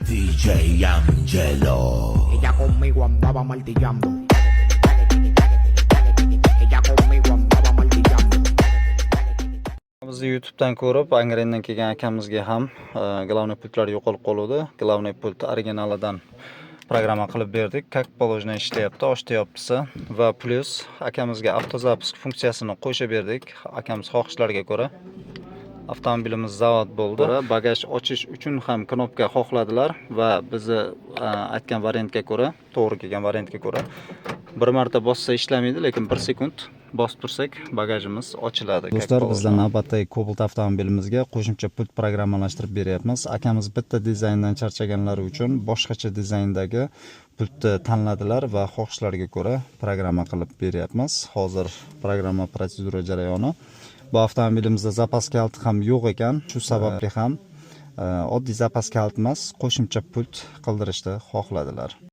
DJ Angelo. Ella conmigo andaba martillando. Ella conmigo andaba martillando. Bizni YouTube'dan ko'rib, Angrendan kelgan akamizga ham glavniy pultlar yo'qolib qoldi. Glavniy pult originalidan programma qilib berdik. Как положено ishlayapti, ochyapti va plus akamizga avtozapis funksiyasini qo'shib berdik. Akamiz xohishlariga ko'ra avtomobilimiz zavod bo'ldi. Bagaj ochish uchun ham knopka xohladilar va bizni aytgan variantga ko'ra, to'g'ri kelgan variantga ko'ra bir marta bossa ishlamaydi, lekin 1 sekund bosib tursak bagajimiz ochiladi. Do'stlar, bizlar navbatdagi Cobalt avtomobilimizga qo'shimcha pult programmalashtirib beryapmiz. Akamiz bitta dizayndan charchaganlari uchun boshqacha dizayndagi pultni tanladilar va xohishlariga ko'ra programma qilib beryapmiz. Hozir programma protsedura jarayoni. Bu avtomobilimizda zapas kaliti ham yo'q ekan. Shu sababli ham oddiy zapas kalit emas, qo'shimcha pult qildirishni xohladilar.